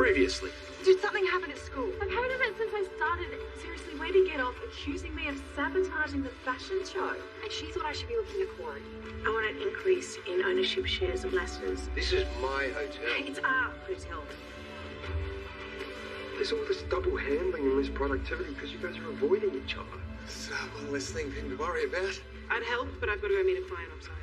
previously. Did something happen at school? I've hated it since I started. Seriously, way to get off accusing me of sabotaging the fashion show. And she thought I should be looking at Corey. I want an increase in ownership shares of Lassiter's. This is my hotel. It's our hotel. There's all this double handling and this productivity because you guys are avoiding each other. So one less thing for him to worry about. I'd help, but I've got to go meet a client. I'm sorry.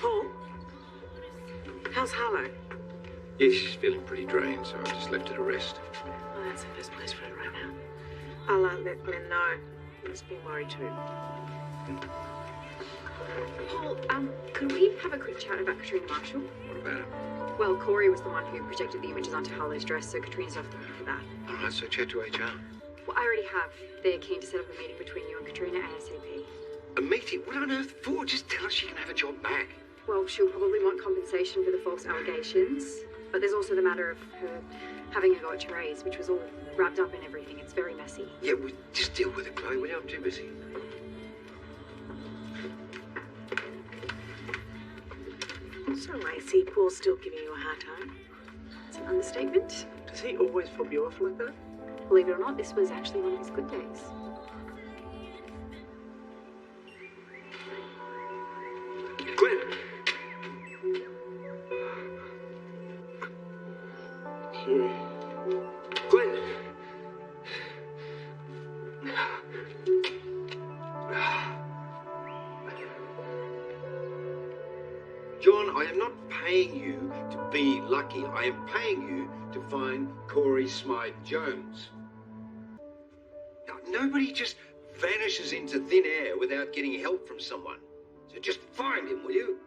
Paul, how's Harlow? Yeah, she's feeling pretty drained, so I just left her to rest. Oh, that's the best place for her right now. I'll let Glenn know. He must be worried too. Paul, could we have a quick chat about Katrina Marshall? What about it? Well, Corey was the one who projected the images onto Harlow's dress, so Katrina's off the hook for that. All right, so chat to HR. Well, I already have. They're keen to set up a meeting between you and Katrina ASAP. A meeting? What on earth for? Just tell her she can have a job back. Well, she'll probably want compensation for the false allegations, but there's also the matter of her having a go at Therese, which was all wrapped up in everything. It's very messy. Yeah, we just deal with it, Chloe. Will you? I'm too busy. So I see Paul's still giving you a hard time. It's an understatement. Does he always fob you off like that? Believe it or not, this was actually one of his good days. Glenn! Sorry. Glenn! John, I am not paying you to be lucky. I am paying you to find Corey Smythe-Jones. Now, nobody just vanishes into thin air without getting help from someone. So just find him, will you?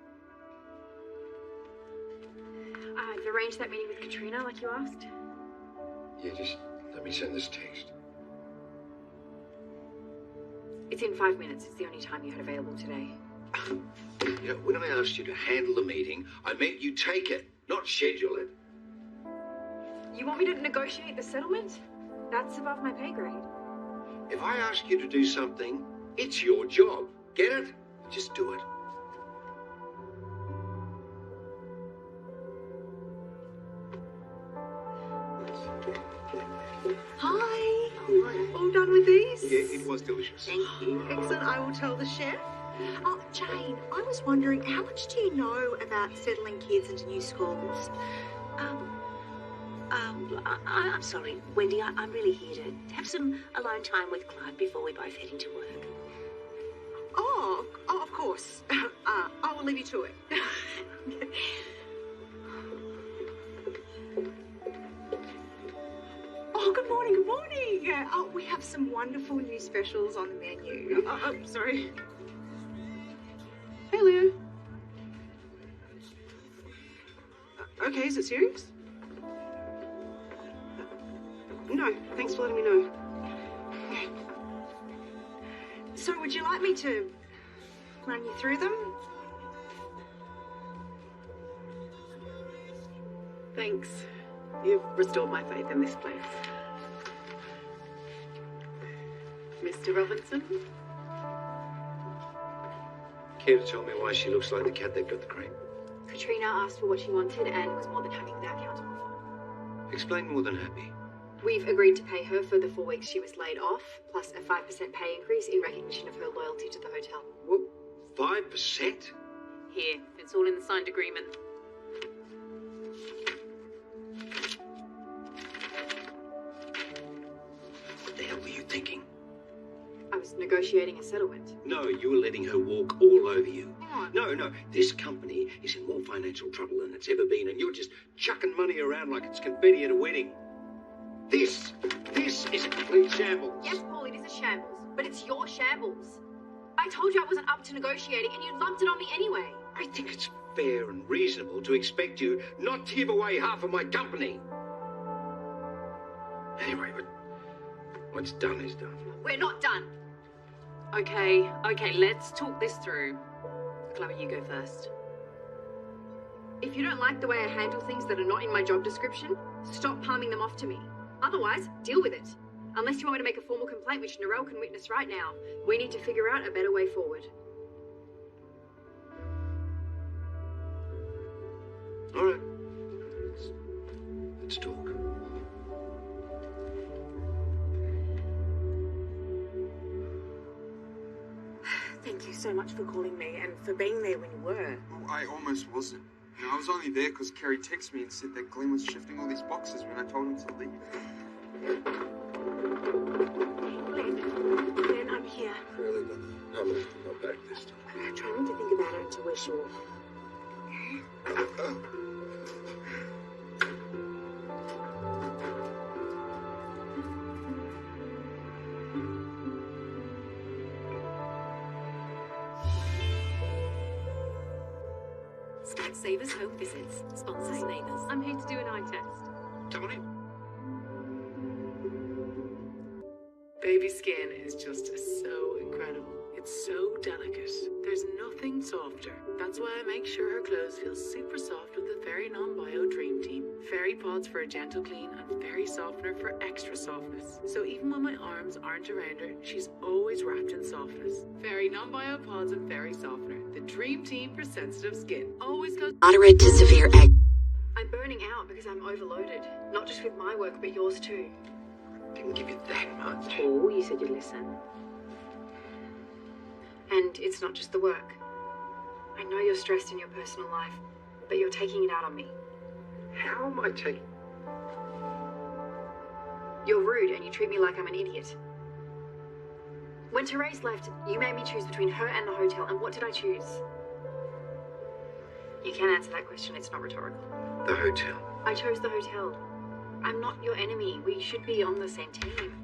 I've arranged that meeting with Katrina, like you asked. Yeah, just let me send this text. It's in 5 minutes. It's the only time you had available today. You know, when I asked you to handle the meeting, I meant you take it, not schedule it. You want me to negotiate the settlement? That's above my pay grade. If I ask you to do something, it's your job. Get it? Just do it. Hi. Hi. All done with these? Yeah, it was delicious. Thank you. Excellent. I will tell the chef. Oh, Jane, I was wondering, how much do you know about settling kids into new schools? I'm sorry, Wendy, I'm really here to have some alone time with Clive before we both head into work. Oh, of course. I will leave you to it. Oh, good morning, good morning. Oh, we have some wonderful new specials on the menu. Oh, sorry. Hey, Leo. Okay, is it serious? No, thanks for letting me know. Okay. So would you like me to run you through them? Thanks. You've restored my faith in this place. Mr. Robinson? Care to tell me why she looks like the cat that got the cream? Katrina asked for what she wanted and was more than happy with the outcome. Explain more than happy. We've agreed to pay her for the 4 weeks she was laid off, plus a 5% pay increase in recognition of her loyalty to the hotel. What, 5%? Here, it's all in the signed agreement. What the hell were you thinking? I was negotiating a settlement. No, you were letting her walk all over you. Hang on. No, this company is in more financial trouble than it's ever been, and you're just chucking money around like it's confetti at a wedding. This is a complete shambles. Yes, Paul, it is a shambles, but it's your shambles. I told you I wasn't up to negotiating, and you lumped it on me anyway. I think it's fair and reasonable to expect you not to give away half of my company. Anyway, but what's done is done. We're not done. Okay, let's talk this through. Chloe, you go first. If you don't like the way I handle things that are not in my job description, stop palming them off to me. Otherwise, deal with it. Unless you want me to make a formal complaint, which Narelle can witness right now, we need to figure out a better way forward. All right. Let's talk. Thank you so much for calling me and for being there when you were. Well, I almost wasn't. You know, I was only there because Kerry texted me and said that Glenn was shifting all these boxes when I told him to leave. Glenn, I'm here. Really, but I'm not back this time. Try not to think about it until we're sure. Savers Home Visits. Sponsors Neighbours. I'm here to do an eye test. Tony? Baby skin is just so incredible. It's so delicate. There's nothing softer. That's why I make sure her clothes feel super soft with the Fairy Non-Bio Dream Team. Fairy Pods for a gentle clean and Fairy Softener for extra softness. So even when my arms aren't around her, she's always wrapped in softness. Fairy Non-Bio Pods and Fairy Softener. The Dream Team for sensitive skin. Always goes Moderate to severe I'm burning out because I'm overloaded. Not just with my work, but yours too. Didn't give you that much. Oh, you said you'd listen. And it's not just the work. I know you're stressed in your personal life, but you're taking it out on me. How am I taking... You're rude and you treat me like I'm an idiot. When Therese left, you made me choose between her and the hotel, and what did I choose? You can't answer that question, it's not rhetorical. The hotel. I chose the hotel. I'm not your enemy. We should be on the same team.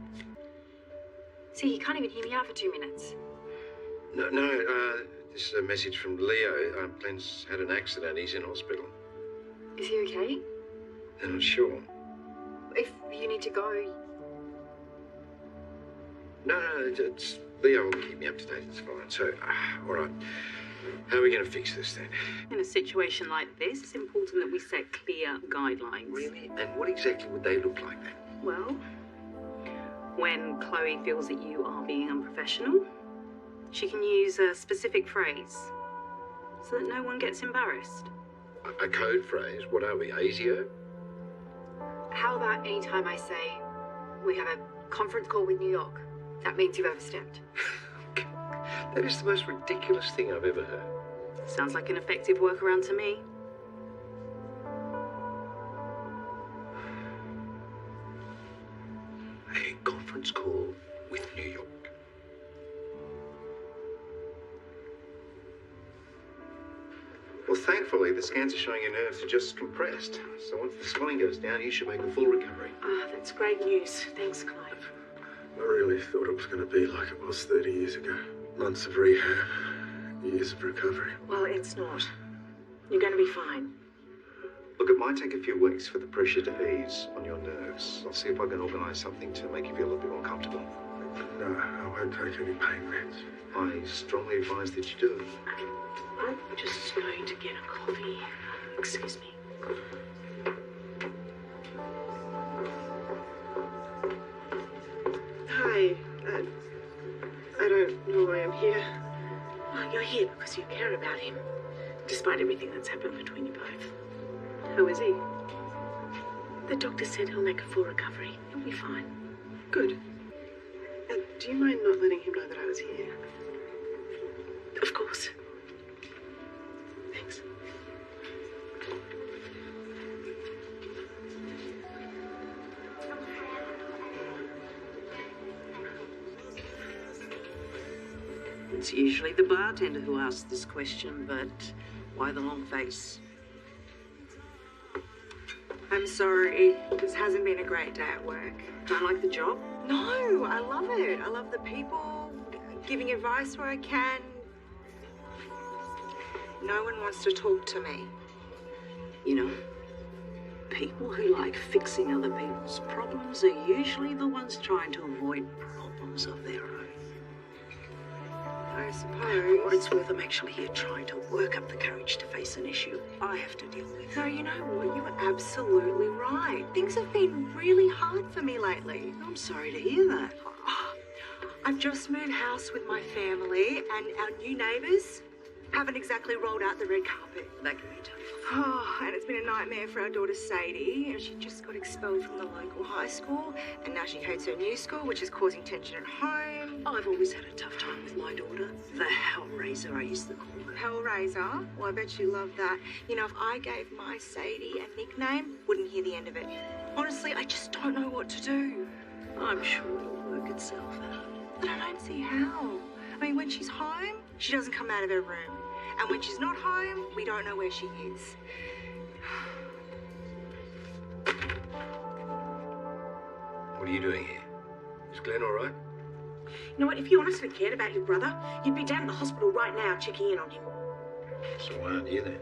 See, he can't even hear me out for 2 minutes. No, this is a message from Leo. Glenn's had an accident. He's in hospital. Is he okay? I'm not sure. If you need to go... No, it's Leo will keep me up to date. It's fine. So, all right. How are we going to fix this then? In a situation like this, it's important that we set clear guidelines. Really? And what exactly would they look like then? Well, when Chloe feels that you are being unprofessional, she can use a specific phrase so that no one gets embarrassed. A code phrase? What are we, ASIO? How about any time I say, we have a conference call with New York? That means you've overstepped. That is the most ridiculous thing I've ever heard. Sounds like an effective workaround to me. A conference call with New York. Well, thankfully, the scans are showing your nerves are just compressed. So once the swelling goes down, you should make a full recovery. Ah, that's great news. Thanks, Clive. I really thought it was going to be like it was 30 years ago. Months of rehab, years of recovery. Well, it's not. You're going to be fine. Look, it might take a few weeks for the pressure to ease on your nerves. I'll see if I can organise something to make you feel a bit more comfortable. No, I won't take any pain meds. I strongly advise that you do. I'm just going to get a coffee. Excuse me. Hi. I don't know why I'm here. Well, you're here because you care about him, despite everything that's happened between you both. How is he? The doctor said he'll make a full recovery. It I'll be fine. Good. And do you mind not letting him know that I was here? Of course. Thanks. It's usually the bartender who asks this question, but why the long face? I'm sorry. This hasn't been a great day at work. Don't like the job? No, I love it. I love the people, giving advice where I can. No one wants to talk to me. You know, people who like fixing other people's problems are usually the ones trying to avoid problems of their own. I For suppose. what it's worth, I'm actually here trying to work up the courage to face an issue I have to deal with. No, you know what? You were absolutely right. Things have been really hard for me lately. I'm sorry to hear that. I've just moved house with my family, and our new neighbours haven't exactly rolled out the red carpet. That can be tough. Oh, and it's been a nightmare for our daughter Sadie, and she just got expelled from the local high school, and now she hates her new school, which is causing tension at home. I've always had a tough time with my daughter. The Hellraiser, I used to call her. Hellraiser? Well, I bet you love that. You know, if I gave my Sadie a nickname, wouldn't hear the end of it. Honestly, I just don't know what to do. I'm sure it'll work itself out. But I don't see how. I mean, when she's home, she doesn't come out of her room. And when she's not home, we don't know where she is. What are you doing here? Is Glenn all right? You know what, if you honestly cared about your brother, you'd be down at the hospital right now checking in on him. So why aren't you then?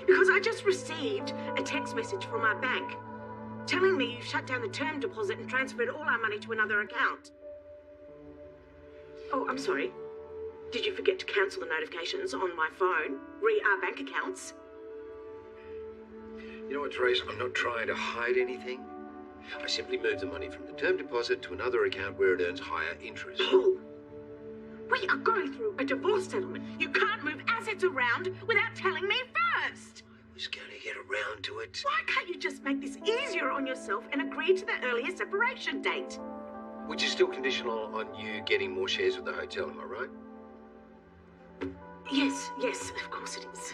Because I just received a text message from our bank telling me you've shut down the term deposit and transferred all our money to another account. Oh, I'm sorry. Did you forget to cancel the notifications on my phone, our bank accounts? You know what, Therese? I'm not trying to hide anything. I simply moved the money from the term deposit to another account where it earns higher interest. Paul, we are going through a divorce settlement. You can't move assets around without telling me first. I was going to get around to it. Why can't you just make this easier on yourself and agree to the earlier separation date? Which is still conditional on you getting more shares of the hotel, am I right? Yes, of course it is.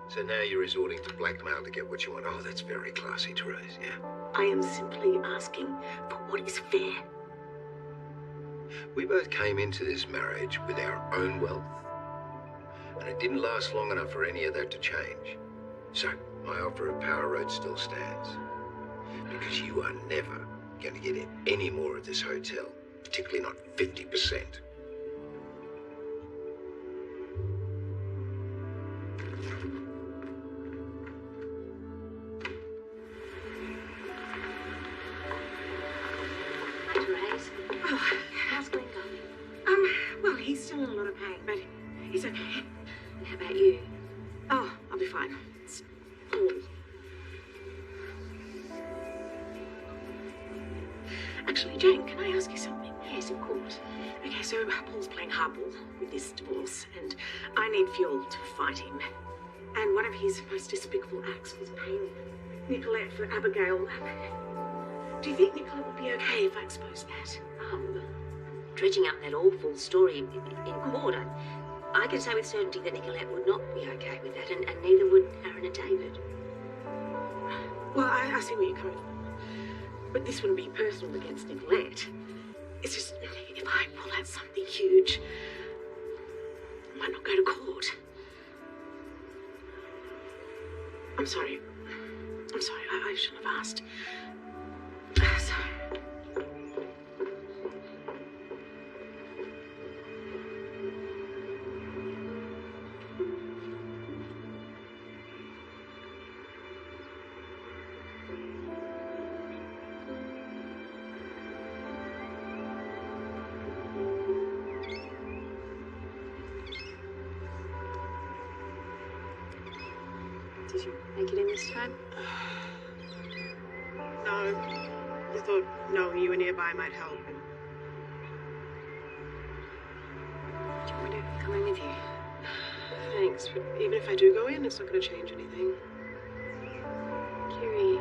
So now you're resorting to blackmail to get what you want. Oh, that's very classy, Therese, yeah. I am simply asking for what is fair. We both came into this marriage with our own wealth, and it didn't last long enough for any of that to change. So my offer of Power Road still stands, because you are never going to get any more of this hotel, particularly not 50%. Therese, how's Glenn going? Well, he's still in a lot of pain, but he's okay. And how about you? Oh, I'll be fine. It's Paul. Actually, Jane, can I ask you something? Yes, of course. Okay, so Paul's playing hardball with this divorce, and I need fuel to fight him. And one of his most despicable acts was paying Nicolette for Abigail. Do you think Nicolette would be okay if I exposed that? Dredging up that awful story in court, I can say with certainty that Nicolette would not be okay with that, and neither would Aaron and David. Well, I see where you're coming from. But this wouldn't be personal against Nicolette. It's just, if I pull out something huge, I might not go to court. I'm sorry. I shouldn't have asked. Sorry. Did you make it in this time? No, I thought knowing you were nearby might help. Do you want me to come in with you? Thanks, but even if I do go in, it's not going to change anything. Kiri,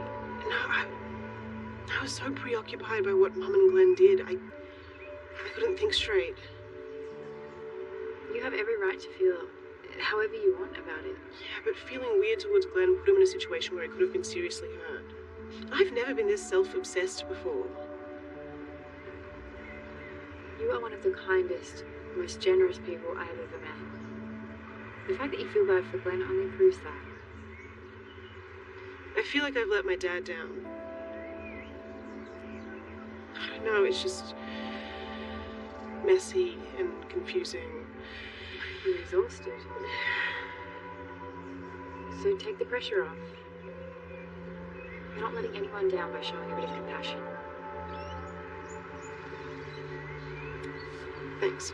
No, I was so preoccupied by what Mum and Glenn did, I couldn't think straight. You have every right to feel however you want about it. Yeah, but feeling weird towards Glenn put him in a situation where he could have been seriously hurt. I've never been this self-obsessed before. You are one of the kindest, most generous people I have ever met. The fact that you feel bad for Glenn only proves that. I feel like I've let my dad down. I don't know, it's just messy and confusing. You're exhausted. So take the pressure off. You're not letting anyone down by showing a bit of compassion. Thanks.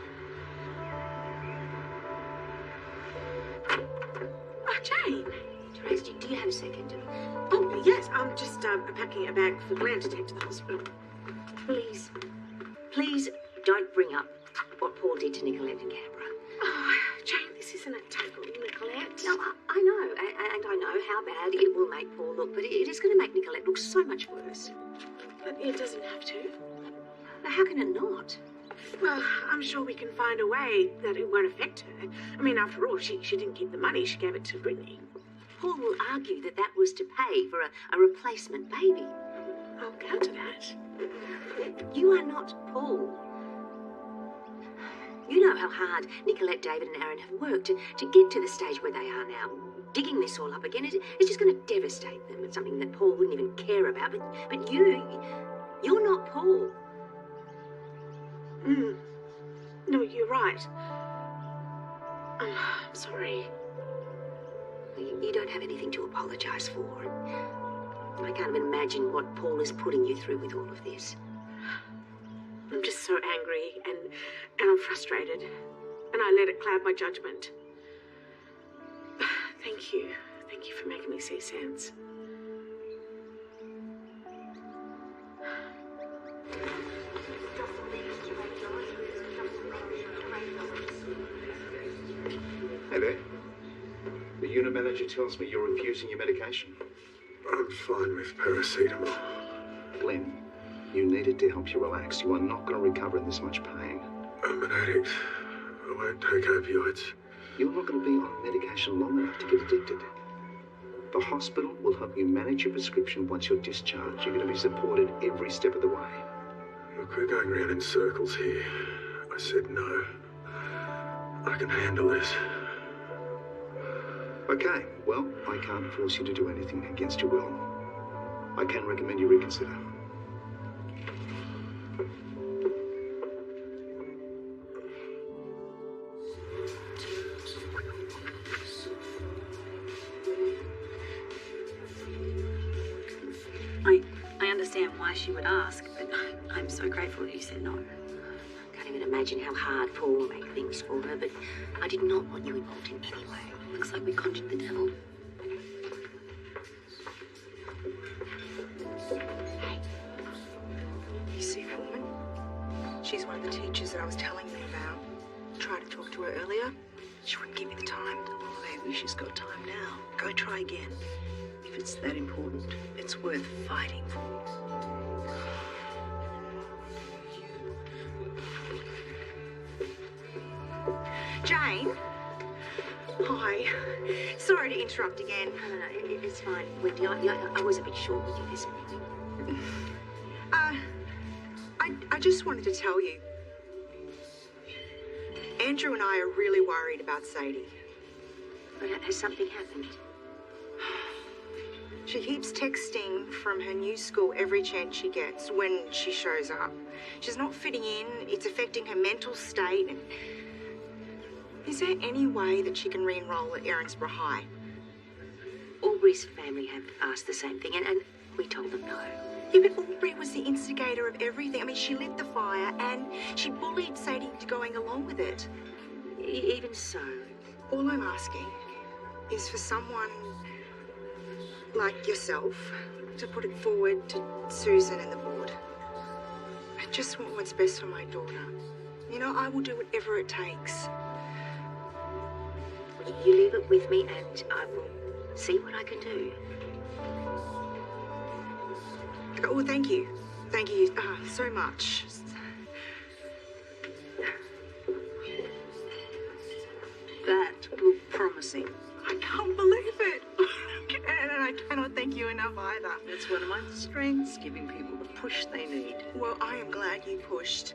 Jane. Therese, do you have a second? Oh, yes, I'm just packing a bag for Glenn to take to the hospital. Please don't bring up what Paul did to Nicolette in Canberra. Oh, Jane, this isn't a tackle, Nicolette. No, I know, and I know how bad it will make Paul look, but it is going to make Nicolette look so much worse. But it doesn't have to. Now, how can it not? Well, I'm sure we can find a way that it won't affect her. I mean, after all, she didn't keep the money. She gave it to Brittany. Paul will argue that that was to pay for a replacement baby. I'll counter that. You are not Paul. You know how hard Nicolette, David and Aaron have worked to get to the stage where they are now. Digging this all up again, it's just going to devastate them. It's something that Paul wouldn't even care about. But you're not Paul. No, you're right. I'm sorry. You don't have anything to apologise for. I can't even imagine what Paul is putting you through with all of this. I'm just so angry and I'm frustrated. And I let it cloud my judgment. Thank you. Thank you for making me see sense. Hey there. The unit manager tells me you're refusing your medication. I'm fine with paracetamol. Glenn, you need it to help you relax. You are not going to recover in this much pain. I'm an addict. I won't take opioids. You're not going to be on medication long enough to get addicted. The hospital will help you manage your prescription once you're discharged. You're going to be supported every step of the way. Look, we're going round in circles here. I said no. I can handle this. Okay, well, I can't force you to do anything against your will. I can recommend you reconsider. I understand why she would ask, but I'm so grateful that you said no. Can't even imagine how hard Paul will make things for her, but I did not want you involved in any way. Looks like we conjured the devil. You see that woman? She's one of the teachers that I was telling you about. Tried to talk to her earlier. She wouldn't give me the time. Oh, maybe she's got time now. Go try again. If it's that important, it's worth fighting for. Jane? Hi. Sorry to interrupt again. No, it's fine, Wendy. I was a bit short with you this morning. I just wanted to tell you. Andrew and I are really worried about Sadie. But has something happened? She keeps texting from her new school every chance she gets when she shows up. She's not fitting in. It's affecting her mental state. And is there any way that she can re-enroll at Erinsborough High? Aubrey's family have asked the same thing, and we told them no. Yeah, but Aubrey was the instigator of everything. I mean, she lit the fire and she bullied Sadie into going along with it. Even so. All I'm asking is for someone like yourself to put it forward to Susan and the board. I just want what's best for my daughter. You know, I will do whatever it takes. You leave it with me and I will see what I can do. Okay, well, thank you. Thank you so much. That looked promising. I can't believe it. And I cannot thank you enough either. It's one of my strengths, giving people the push they need. Well, I am glad you pushed.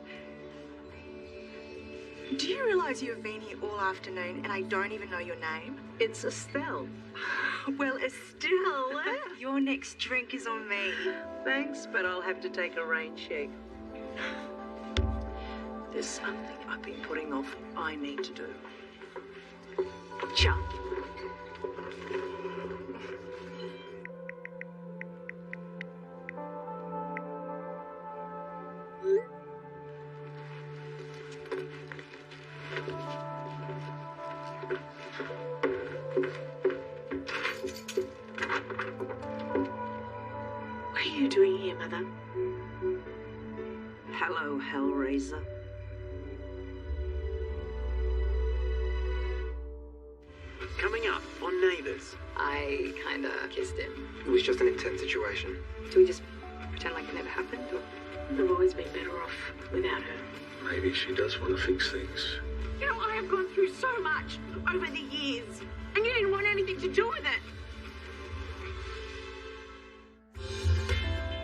Do you realise you've been here all afternoon and I don't even know your name? It's Estelle. Well, Estelle, your next drink is on me. Thanks, but I'll have to take a rain check. There's something I've been putting off I need to do. Jump. What are you doing here, Mother? Hello, Hellraiser. Coming up on Neighbours. I kinda kissed him. It was just an intense situation. Do we just pretend like it never happened? Or... We've always been better off without her. Maybe she does want to fix things. You know, I have gone through so much over the years, and you didn't want anything to do with it.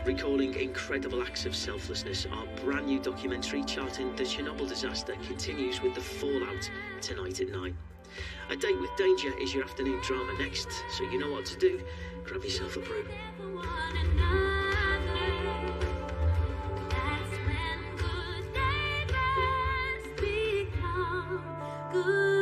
Recalling incredible acts of selflessness, our brand new documentary charting the Chernobyl disaster continues with the fallout tonight at 9. A Date with Danger is your afternoon drama next, so you know what to do. Grab yourself a brew. Good.